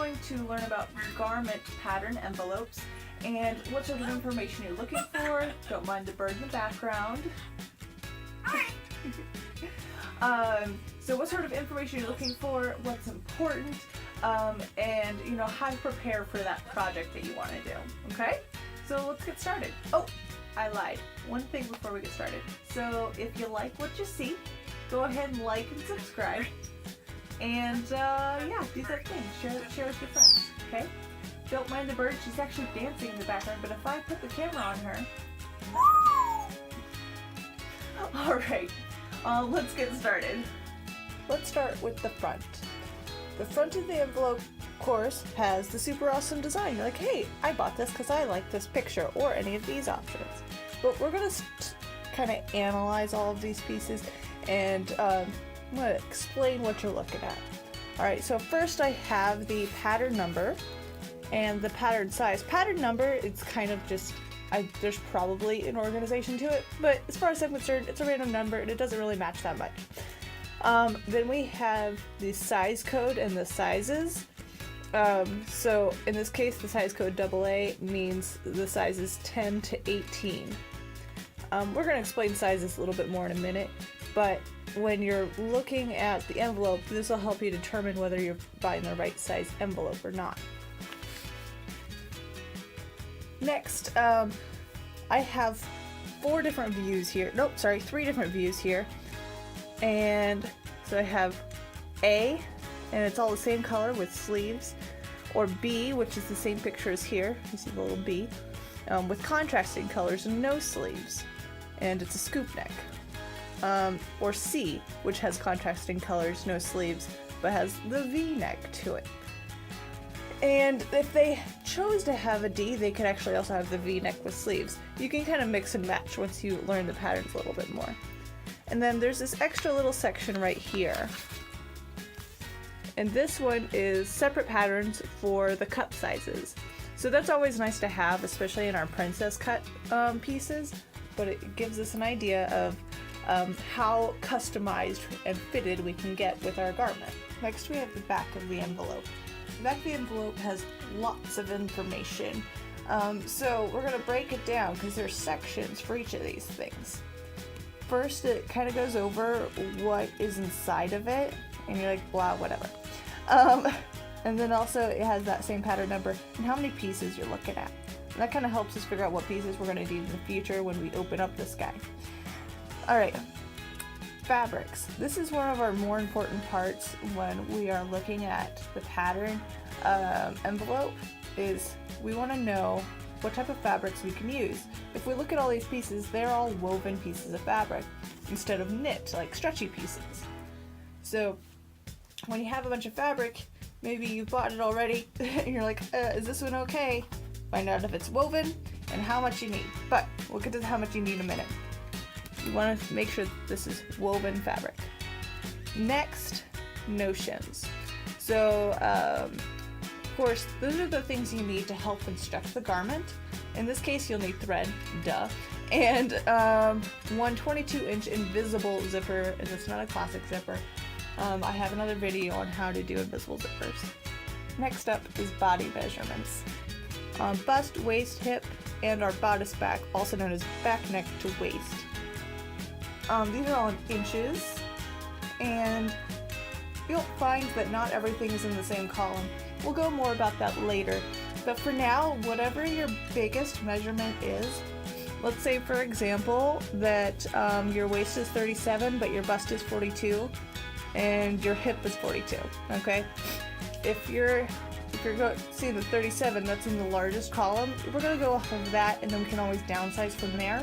going to learn about garment pattern envelopes and what sort of information you're looking for. Don't mind the bird in the background. So what sort of information you're looking for, what's important, and how to prepare for that project that you want to do. Okay? So let's get started. Oh, I lied. One thing before we get started. So if you like what you see, go ahead and like and subscribe. And yeah, do that thing. Share with your friends. Okay? Don't mind the bird. She's actually dancing in the background, but if I put the camera on her... Alright, let's get started. Let's start with the front. The front of the envelope, of course, has the super awesome design. You're like, hey, I bought this because I like this picture, or any of these options. But we're going to kind of analyze all of these pieces, and I'm going to explain what you're looking at. Alright, so first I have the pattern number and the pattern size. Pattern number, it's kind of just, there's probably an organization to it, but as far as I'm concerned, it's a random number and it doesn't really match that much. Then we have the size code and the sizes. So in this case, the size code AA means the size is 10 to 18. We're going to explain sizes a little bit more in a minute, but when you're looking at the envelope, this will help you determine whether you're buying the right size envelope or not. Next, I have three different views here, and so I have A, and it's all the same color with sleeves, or B, which is the same picture as here, you see the little B, with contrasting colors and no sleeves, and it's a scoop neck, or C, which has contrasting colors, no sleeves, but has the V neck to it. And if they chose to have a D, they could actually also have the V neck with sleeves. You can kind of mix and match once you learn the patterns a little bit more. And then there's this extra little section right here. And this one is separate patterns for the cup sizes. So that's always nice to have, especially in our princess cut pieces, but it gives us an idea of how customized and fitted we can get with our garment. Next we have the back of the envelope. The back of the envelope has lots of information, so we're going to break it down because there's sections for each of these things. First, it kind of goes over what is inside of it, and you're like, blah, whatever. And then also it has that same pattern number and how many pieces you're looking at. And that kind of helps us figure out what pieces we're going to need in the future when we open up this guy. Alright. Fabrics. This is one of our more important parts when we are looking at the pattern envelope, is we want to know what type of fabrics we can use. If we look at all these pieces, they're all woven pieces of fabric instead of knit, like stretchy pieces. So when you have a bunch of fabric, maybe you bought it already, and you're like, is this one okay? Find out if it's woven and how much you need. But we'll get to how much you need in a minute. You want to make sure this is woven fabric. Next, notions. So, of course, those are the things you need to help construct the garment. In this case, you'll need thread, duh, and one 22-inch invisible zipper, and it's not a classic zipper. I have another video on how to do invisible zippers. Next up is body measurements. Bust, waist, hip, and our bodice back, also known as back neck to waist. These are all in inches, and you'll find that not everything is in the same column. We'll go more about that later, but for now, whatever your biggest measurement is, let's say for example that your waist is 37 but your bust is 42 and your hip is 42, okay? If you're seeing the 37, that's in the largest column, we're going to go off of that, and then we can always downsize from there.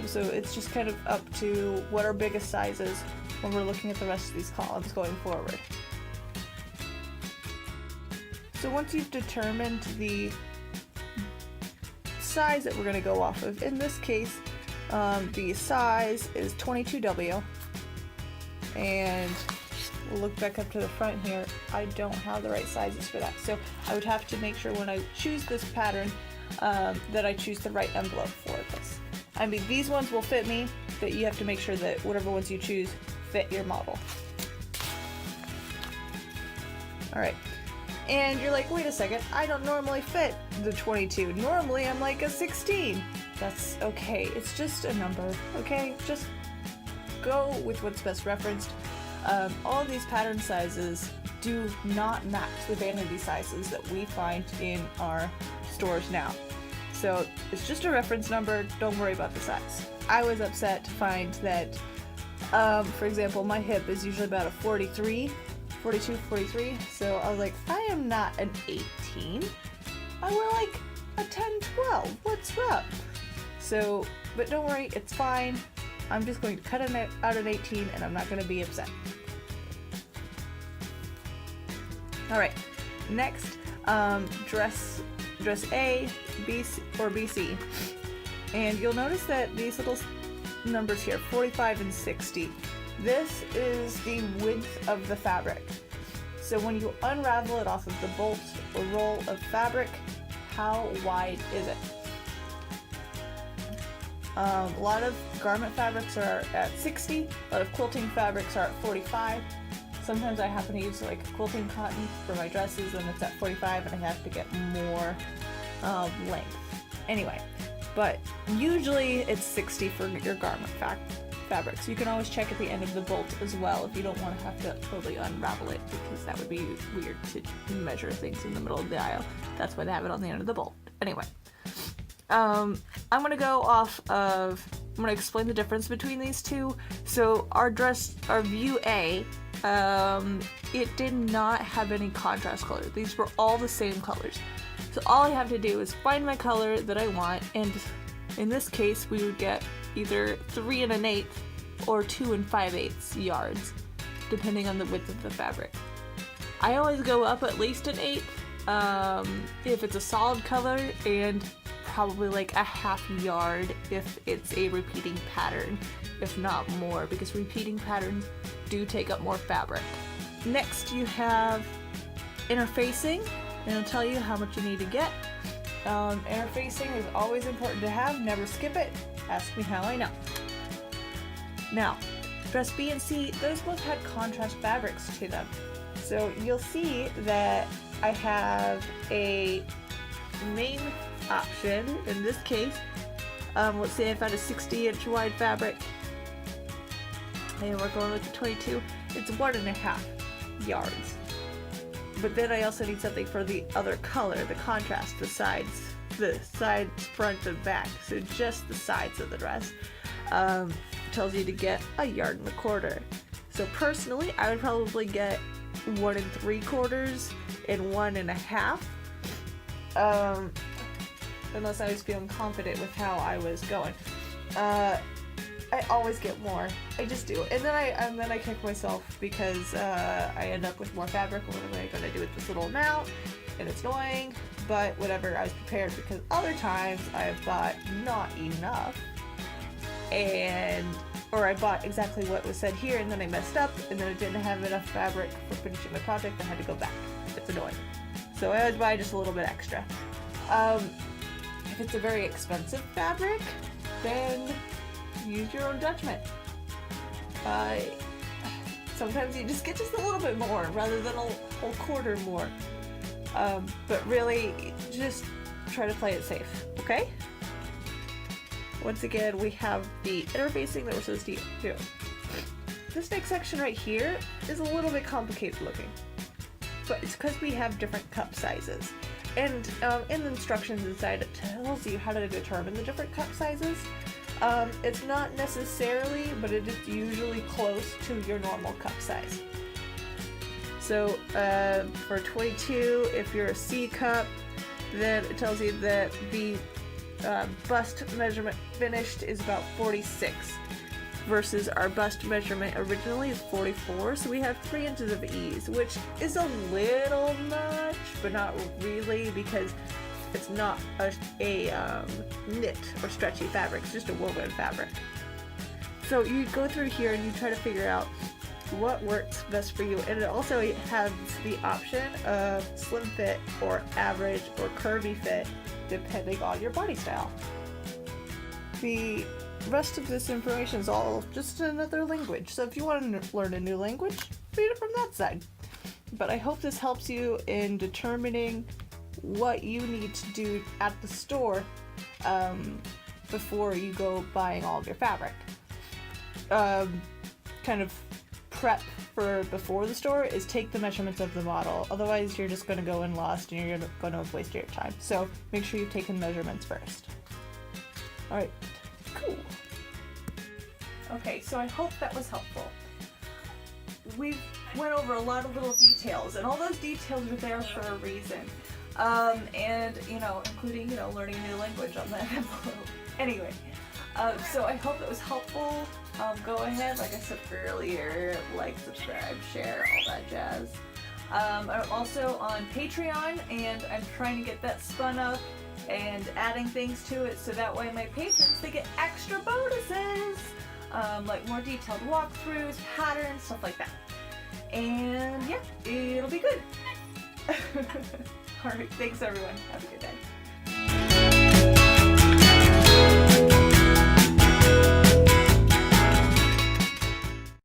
So it's just kind of up to what our biggest size is when we're looking at the rest of these columns going forward. So once you've determined the size that we're going to go off of, in this case, the size is 22W, and we'll look back up to the front here. I don't have the right sizes for that, so I would have to make sure when I choose this pattern that I choose the right envelope for this. I mean, these ones will fit me, but you have to make sure that whatever ones you choose fit your model. Alright, And you're like, wait a second, I don't normally fit the 22. Normally I'm like a 16. That's okay. It's just a number, okay? Just go with what's best referenced. All these pattern sizes do not match the vanity sizes that we find in our stores now. So it's just a reference number, don't worry about the size. I was upset to find that, for example, my hip is usually about a 42, 43, so I was like, I am not an 18, I wear like a 10, 12, what's up? So, but don't worry, it's fine. I'm just going to cut it out at 18 and I'm not going to be upset. Alright, next, dress A, B, or BC. And you'll notice that these little numbers here, 45 and 60, this is the width of the fabric. So when you unravel it off of the bolt or roll of fabric, how wide is it? A lot of garment fabrics are at 60, a lot of quilting fabrics are at 45. Sometimes I happen to use like quilting cotton for my dresses and it's at 45 and I have to get more length. Anyway, but usually it's 60 for your garment fabrics. You can always check at the end of the bolt as well if you don't want to have to totally unravel it, because that would be weird to measure things in the middle of the aisle. That's why they have it on the end of the bolt. Anyway, I'm going to go off of, I'm going to explain the difference between these two. So our view A, it did not have any contrast color. These were all the same colors. So all I have to do is find my color that I want, and in this case we would get either 3 1/8 or 2 5/8 yards, depending on the width of the fabric. I always go up at least 1/8 if it's a solid color, and probably like a half yard if it's a repeating pattern, if not more, because repeating patterns do take up more fabric. Next you have interfacing, and it'll tell you how much you need to get. Interfacing is always important to have, never skip it. Ask me how I know. Now, dress B and C, those both had contrast fabrics to them. So you'll see that I have a main option. In this case, let's say I found a 60-inch wide fabric and we're going with the 22, it's 1.5 yards. But then I also need something for the other color, the contrast, the sides, front, and back. So just the sides of the dress. Tells you to get 1.25 yards. So personally, I would probably get 1 3/4 and 1.5. Unless I was feeling confident with how I was going. I always get more. I just do. And then I kick myself because I end up with more fabric. What am I going to do with this little amount? And it's annoying, but whatever, I was prepared, because other times I've bought not enough, or I bought exactly what was said here and then I messed up and then I didn't have enough fabric for finishing my project. I had to go back. It's annoying. So I always buy just a little bit extra. If it's a very expensive fabric, then use your own judgment. Sometimes you just get just a little bit more rather than a whole quarter more. But really, just try to play it safe, okay? Once again, we have the interfacing that we're supposed to do. This next section right here is a little bit complicated looking, but it's because we have different cup sizes. And in the instructions inside, it tells you how to determine the different cup sizes. It's not necessarily, but it is usually close to your normal cup size. So for 22, if you're a C cup, then it tells you that the bust measurement finished is about 46, versus our bust measurement originally is 44, so we have 3 inches of ease, which is a little much, but not really, because it's not a knit or stretchy fabric, it's just a woven fabric. So you go through here and you try to figure out what works best for you, and it also has the option of slim fit or average or curvy fit depending on your body style. The rest of this information is all just another language, so if you want to learn a new language, read it from that side. but I hope this helps you in determining what you need to do at the store before you go buying all of your fabric. Kind of prep for before the store is take the measurements of the model, otherwise you're just going to go in lost and you're going to waste your time. So make sure you've taken measurements first. Alright, cool. Okay, so I hope that was helpful. We went over a lot of little details, and all those details are there for a reason. And, including, learning a new language on that envelope. Anyway, so I hope it was helpful. Go ahead, like I said earlier, like, subscribe, share, all that jazz. I'm also on Patreon, and I'm trying to get that spun up and adding things to it so that way my patrons, they get extra bonuses! Like more detailed walkthroughs, patterns, stuff like that. And yeah, it'll be good. Alright, thanks everyone. Have a good day.